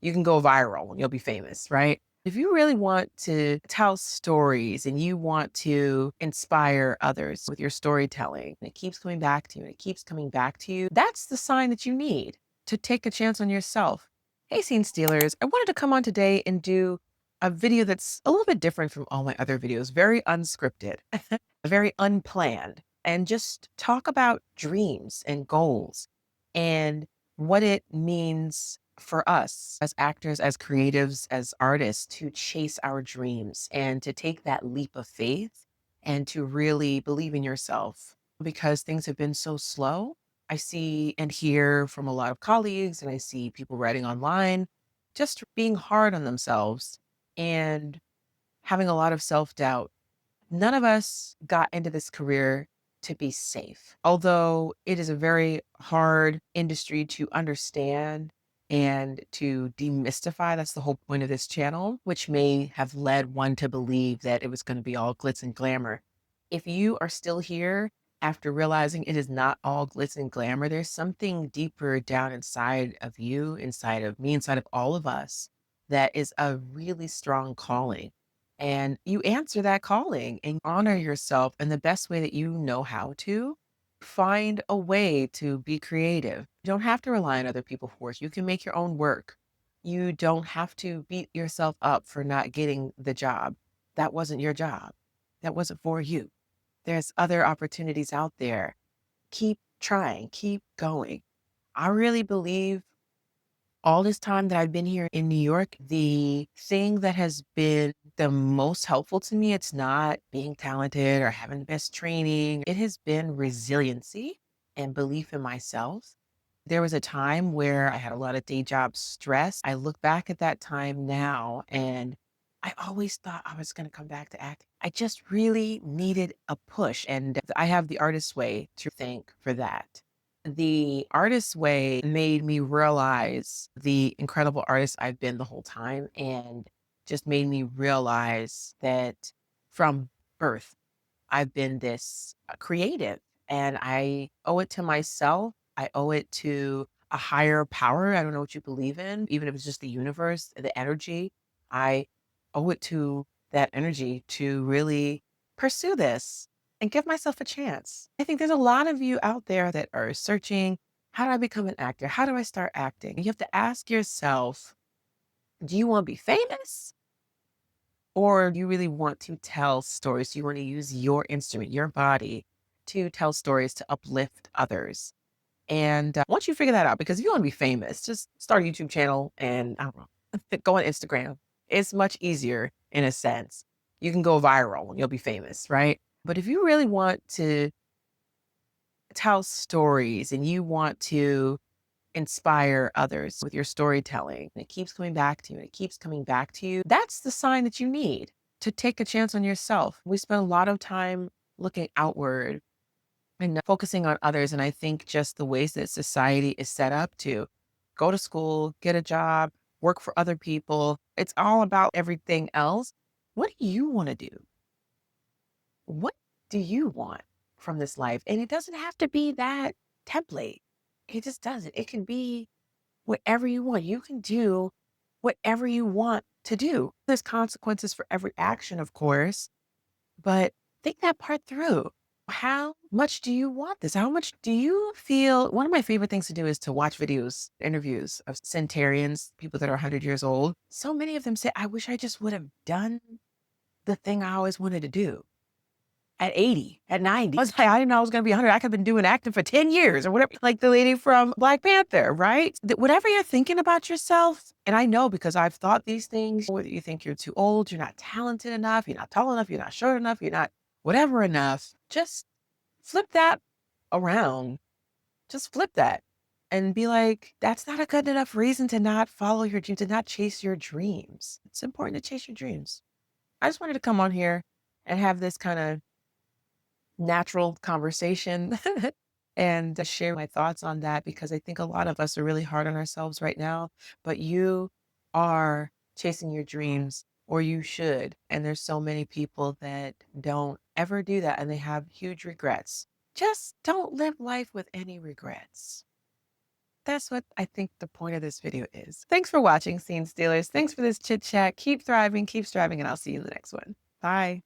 You can go viral and you'll be famous, right? If you really want to tell stories and you want to inspire others with your storytelling, and it keeps coming back to you and it keeps coming back to you, that's the sign that you need to take a chance on yourself. Hey, Scene Stealers, I wanted to come on today and do a video that's a little bit different from all my other videos, very unscripted, very unplanned, and just talk about dreams and goals and what it means for us as actors, as creatives, as artists to chase our dreams and to take that leap of faith and to really believe in yourself because things have been so slow. I see and hear from a lot of colleagues, and I see people writing online just being hard on themselves and having a lot of self doubt. None of us got into this career to be safe. Although it is a very hard industry to understand and to demystify, that's the whole point of this channel, which may have led one to believe that it was going to be all glitz and glamour. If you are still here after realizing it is not all glitz and glamour, there's something deeper down inside of you, inside of me, inside of all of us that is a really strong calling, and you answer that calling and honor yourself in the best way that you know how to. Find a way to be creative. You don't have to rely on other people for it. You can make your own work. You don't have to beat yourself up for not getting the job. That wasn't your job. That wasn't for you. There's other opportunities out there. Keep trying, keep going. I really believe all this time that I've been here in New York, the thing that has been the most helpful to me, it's not being talented or having the best training. It has been resiliency and belief in myself. There was a time where I had a lot of day job stress. I look back at that time now and I always thought I was going to come back to acting. I just really needed a push. And I have the artist's way to thank for that. The artist's way made me realize the incredible artist I've been the whole time and just made me realize that from birth, I've been this creative, and I owe it to myself. I owe it to a higher power. I don't know what you believe in, even if it's just the universe, the energy. I owe it to that energy to really pursue this and give myself a chance. I think there's a lot of you out there that are searching, how do I become an actor? How do I start acting? You have to ask yourself, do you want to be famous? Or do you really want to tell stories? Do you want to use your instrument, your body, to tell stories to uplift others? And once you figure that out, because if you want to be famous, just start a YouTube channel and I don't know, go on Instagram. It's much easier in a sense. You can go viral and you'll be famous, right? But if you really want to tell stories and you want to inspire others with your storytelling, and it keeps coming back to you and it keeps coming back to you, that's the sign that you need to take a chance on yourself. We spend a lot of time looking outward and focusing on others. And I think just the ways that society is set up to go to school, get a job, work for other people, it's all about everything else. What do you want to do? What do you want from this life? And it doesn't have to be that template. It just doesn't. It can be whatever you want. You can do whatever you want to do. There's consequences for every action, of course, but think that part through. How much do you want this? How much do you feel? One of my favorite things to do is to watch videos, interviews of centenarians, people that are 100 years old. So many of them say, I wish I just would have done the thing I always wanted to do at 80, at 90. I was like, I didn't know I was going to be 100. I could have been doing acting for 10 years or whatever. Like the lady from Black Panther, right? Whatever you're thinking about yourself, and I know because I've thought these things, whether you think you're too old, you're not talented enough, you're not tall enough, you're not short enough, you're not whatever enough, just flip that around. Just flip that and be like, that's not a good enough reason to not follow your dreams, to not chase your dreams. It's important to chase your dreams. I just wanted to come on here and have this kind of natural conversation and share my thoughts on that because I think a lot of us are really hard on ourselves right now, but you are chasing your dreams or you should. And there's so many people that don't ever do that and they have huge regrets. Just don't live life with any regrets. that's what I think the point of this video is. Thanks for watching, Scene Stealers. Thanks for this chit chat. Keep thriving, keep striving, and I'll see you in the next one. Bye.